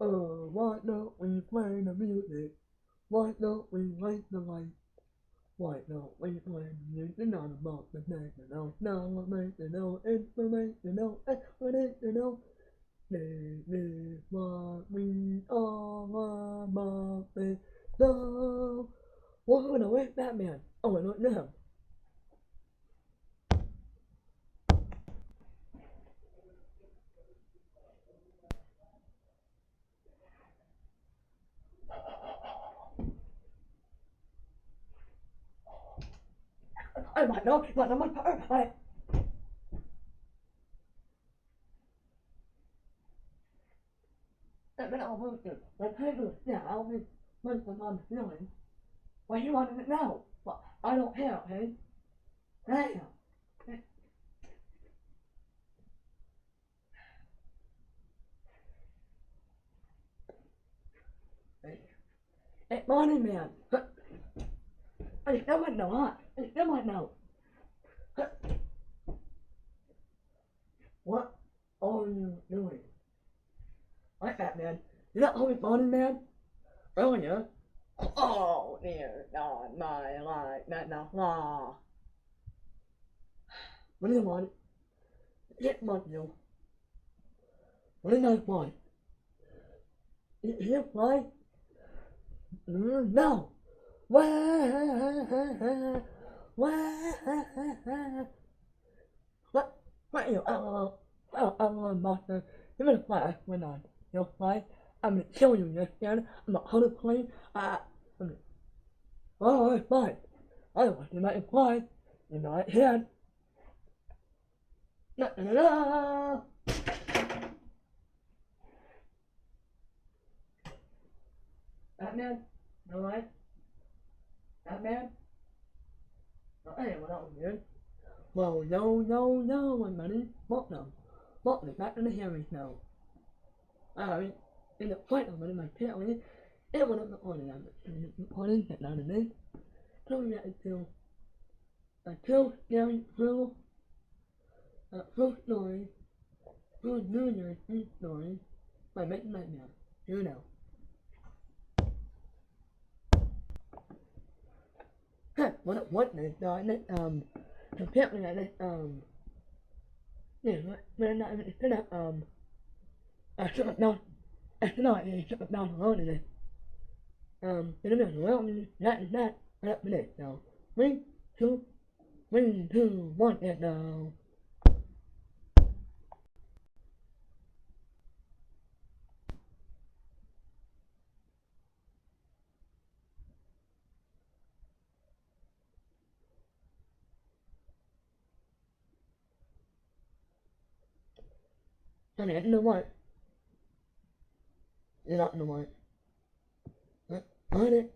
why don't we play the music? Why don't we light the light? Why don't we play the music? Not about the national, no, national, informational, explanation. This is what we all about it. So, what's gonna wake Batman? Oh, I don't know. I might know, but I'm not perfect. And then I'll move to the table now, with the feeling. Well, you wanted it now, but I don't care, okay? Damn. Hey, morning, man. I still might know, huh? I still might know. What are you doing? Like that, man. You're not always morning, man? Earlier. Oh, dear God, my life, that no law. What do you want? Get what you. What do you want? You fly? No. What? What you? Master. You're gonna fly when you'll fly. I'm gonna kill you, you understand? I'm not gonna plane. Oh, it's fine. Otherwise, you might fly. You know, I can. La, la, la, la. Batman? You alright? Batman? Oh, hey, what else, dude? Well, no, my money. What no? What the back in the hearing now? Alright. In the point of my family, it would have been on it. On it, that not a name. Tell me that until Gary Phil, Phil story, Phil Jr.'s story, by making nightmare. You know. What is apparently I yeah, when I instead of I shut it down. I should not shut it down alone in it. In the middle, well, that is that. I up to this now. 3, 2, 3, 2, 1, and now. I mean, you know what? You're not in the white. On it.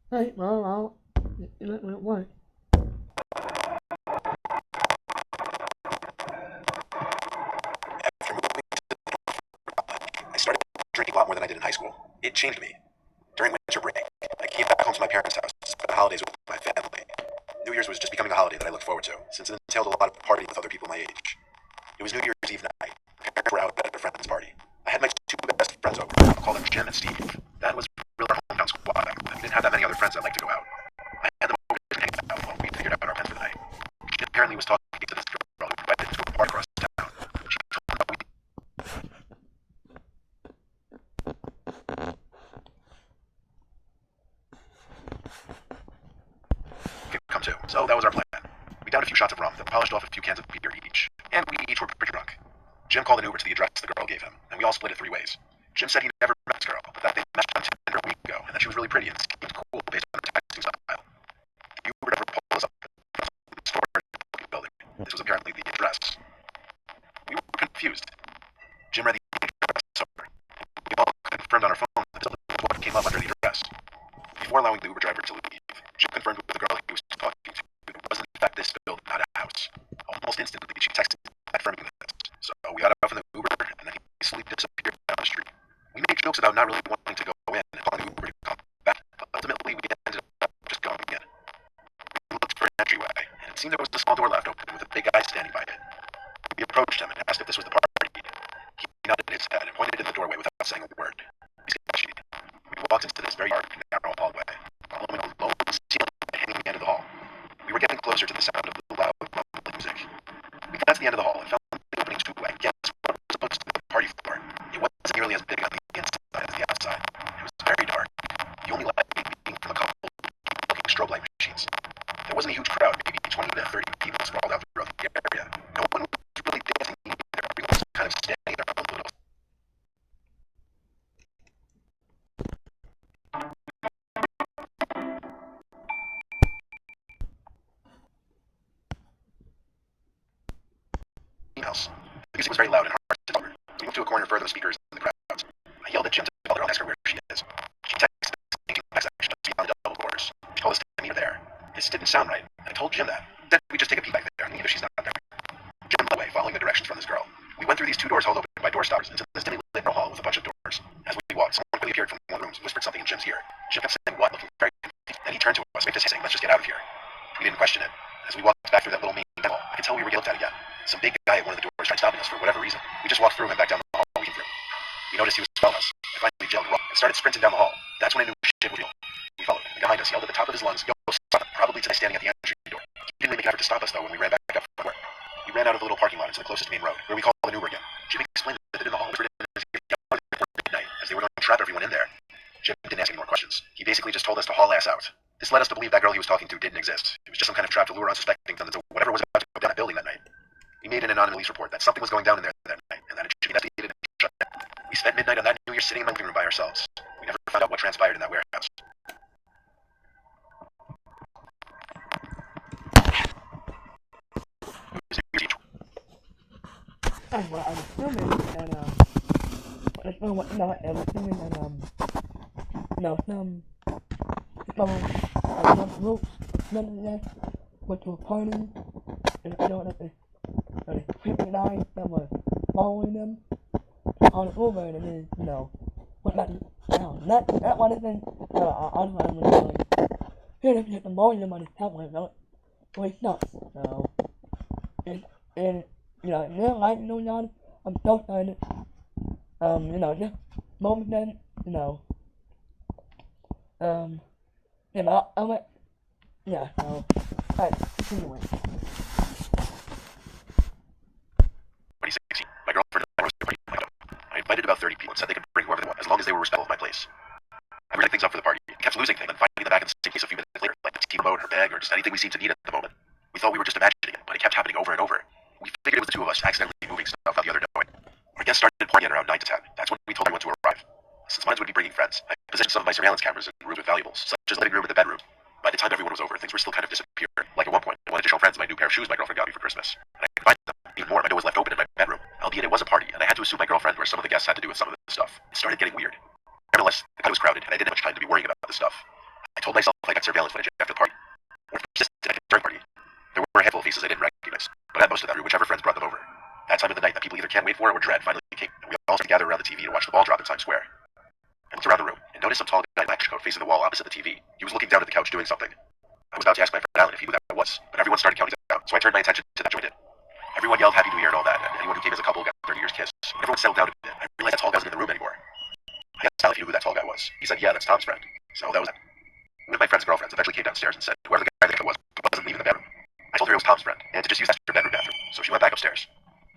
Hey, well, you let me what? After moving I started drinking a lot more than I did in high school. It changed me. During winter break, I came back home to my parents' house to spend the holidays with my family. New Year's was just becoming a holiday that I looked forward to, since it entailed a lot of partying with other people my age. It was New Year's Eve night. My parents were out at a friend's party. I had my two best friends over. I'll call them Jim and Steve. That was really our hometown squad. We didn't have that many other friends that liked to go out. I had them over to hang out while we figured out our plans for the night. Jim apparently was talking to this girl who invited him to a party across town. She told him that we could come too. So that was our plan. We downed a few shots of rum, then polished off a few cans of beer each. And we each were pretty drunk. Jim called an Uber to the address the girl gave him, and we all split it 3 ways. Jim said he never met this girl, but that they matched on Tinder a week ago, and that she was really pretty and seemed cool based on her texting style. The Uber driver pulled us up in the storage building. This was apparently the address. We were confused. Jim read the address over. We all confirmed on our phone that the building was what came up under the address. Before allowing the Uber driver to leave, Jim confirmed with the girl he was talking to that it was in fact this building, not a house. Almost instantly, she texted confirming this. So we got out from the Uber, and then he slowly disappeared down the street. We made jokes about not really wanting to go in and calling the Uber to come back, but ultimately we ended up just going in. We looked for an entryway, and it seemed there was a small door left open with a big guy standing by it. We approached him and asked if this was the party. He nodded his head and pointed in the doorway without saying a word. We walked into this very dark, narrow hallway, following a low ceiling hanging at the end of the hall. We were getting closer to the sound of the loud, rumbling music. We got to the end of the hall and found the opening to, I guess, what was supposed to be the party floor. It wasn't nearly as big on the inside as the outside. It was very dark. The only light being from a couple looking strobe light machines. There wasn't a huge crowd, maybe 20 to 30 people sprawled out throughout the area. No one was really dancing either. Everyone was kind of standing there a little. House. The music was very loud and hard to cover. We moved to a corner further of the speakers and the crowds. I yelled at Jim to call her and ask her where she is. She texted me back section just beyond the double doors. She told us to meet her there. This didn't sound right. I told Jim that. Then we just take a peek back there and leave if she's not there. Jim led the way, following the directions from this girl. We went through these two doors held open by door stoppers into this dimly lit hall with a bunch of doors. As we walked, someone quickly appeared from one of the rooms and whispered something in Jim's ear. Jim kept saying what, looking very confused. Then he turned to us, waved his hand, saying, "Let's just get out of here." We didn't question it. As we walked back through that little mean hall, I could tell we were looked at again. Some big guy at one of the doors tried stopping us for whatever reason. We just walked through him and back down the hall we came through. We noticed he was following us. I finally yelled wrong and started sprinting down the hall. That's when I knew shit was real. He followed, and behind us, yelled at the top of his lungs, "Yo, stop!" Probably to the standing at the entry door. He didn't really make an effort to stop us though when we ran back up from work. We ran out of the little parking lot into the closest main road, where we called an Uber again. Jimmy explained that in the hall whispered in his ear before midnight, as they were going to trap everyone in there. Jim didn't ask any more questions. He basically just told us to haul ass out. This led us to believe that girl he was talking to didn't exist. It was just some kind of trap to lure unsuspecting them into whatever was about to go down that building that night. We made an anonymous police report that something was going down in there that night, and that it should be investigated and shut down. We spent midnight on that New Year sitting in my living room by ourselves. We never found out what transpired in that warehouse. And what I was filming, and it's not what night I was filming, and some ropes, running there, went to a party, and I don't know, and a creepy guy that was following them on over, and then, went back down. That one isn't, I don't know, here to get the volume on his tablet, so it's not, so, and real life, y'all, I'm so excited, just moment then, I'm like, yeah, so, alright, anyway. 2016, my girlfriend and I roasted a party in my window. I invited about 30 people and said they could bring whoever they want, as long as they were respectful of my place. I rigged things up for the party, and kept losing things and finding them back in the same case a few minutes later, like the TV remote, her bag, or just anything we seemed to need at the moment. We thought we were just imagining it, but it kept happening over and over. We figured it was the two of us accidentally moving stuff out the other knowing. Our guests started partying around 9 to 10. That's when we told everyone to arrive. Since mine would be bringing friends, I positioned some of my surveillance cameras in rooms with valuables, such as the living room and the bedroom. By the time everyone was over, things were still kind of disappearing. Like at one point, I wanted to show friends my new pair of shoes my girlfriend got me for Christmas. And I invited them. Even more, my door was left open in my bedroom, albeit it was a party, and I had to assume my girlfriend or some of the guests had to do with some of the stuff. It started getting weird. Nevertheless, the party was crowded, and I didn't have much time to be worrying about this stuff. I told myself I got surveillance footage after the party. Or just at the third party. There were a handful of faces I didn't recognize, but I had most of them through whichever friends brought them over. That time of the night that people either can't wait for or dread finally came, and we all started to gather around the TV to watch the ball drop in Times Square. I looked around the room and noticed some tall guy in a black coat facing the wall opposite the TV. He was looking down at the couch doing something. I was about to ask my friend Alan if he knew who that was, but everyone started counting down, so I turned my attention to that joint. Everyone yelled Happy New Year and all that, and anyone who came as a couple got their New Year's kiss. When everyone settled down a bit, I realized that tall guy wasn't in the room anymore. I asked Alan if he knew who that tall guy was. He said, "Yeah, that's Tom's friend." So that was that. One of my friend's girlfriends eventually came downstairs and said whoever the guy that was wasn't leaving the bedroom. I told her it was Tom's friend, and to just use that bedroom bathroom, so she went back upstairs.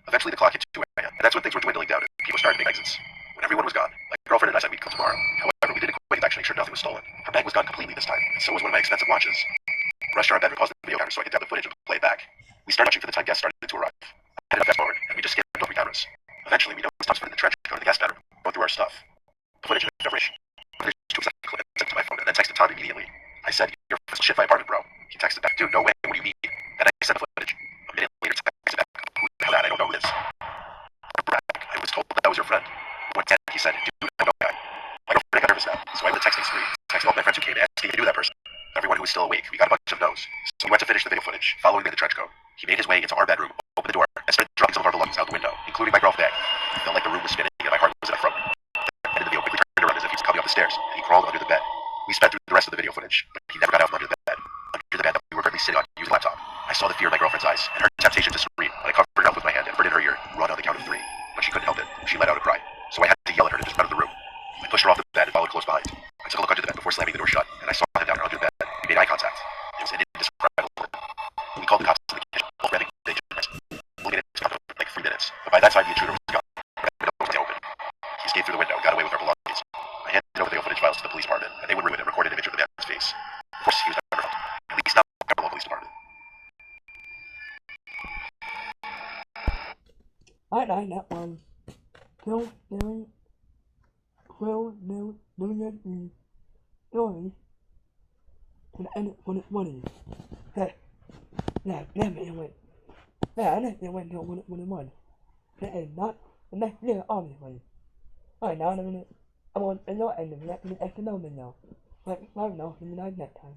Eventually the clock hit 2 a.m., and that's when things were dwindling down and people started to make exits. When everyone was gone, my girlfriend and I said we'd come tomorrow. However, we did a quick inspection to make sure nothing was stolen. Her bag was gone completely this time, and so was one of my expensive watches. I rushed to our bedroom, paused the video camera so I could download the footage and play it back. We started watching for the time guests started to arrive. I had a fast forward, and we just skipped over cameras. Eventually, we noticed Tom's friend in the trench coat in the guest bedroom, going through our stuff. The footage of every footage to a clip and sent it to my phone, and then texted Tom immediately. I said, "You're shit my apartment, bro." He texted back, "Dude, no way, what do you mean?" Then I sent the footage. A minute later, texted back, "Who the hell that? I don't know who it is." I was told that was your friend. When he said, "Dude, I know that guy." My girlfriend got nervous now, so I went to texting spree, texted all my friends who came asking if they knew that person. Everyone who was still awake, we got a bunch of no's. So we went to finish the video footage, following me in the trench coat. He made his way into our bedroom, opened the door, and started dropping some of our belongings out the window, including my girl's bag. It felt like the room was spinning, and my heart was in a throat. The end of the video quickly turned around as if he was coming up the stairs, and he crawled under the bed. We sped through the rest of the video footage, but he never got out from under the bed. Under the bed that we were currently sitting on, using the laptop. I saw the fear in my girlfriend's eyes, and her temptation to scream. I covered her mouth with my hand and put in her ear, "Run on the count of 3. But she couldn't help it. She let out a cry. I like that one. Still doing the story to the end for the money. Hey, yeah, it went. Yeah, I think it went to when it won. The end, not the next year, obviously. Alright, now in a minute. I'm on the end of that, the economic now. Like, I don't know, in the next time.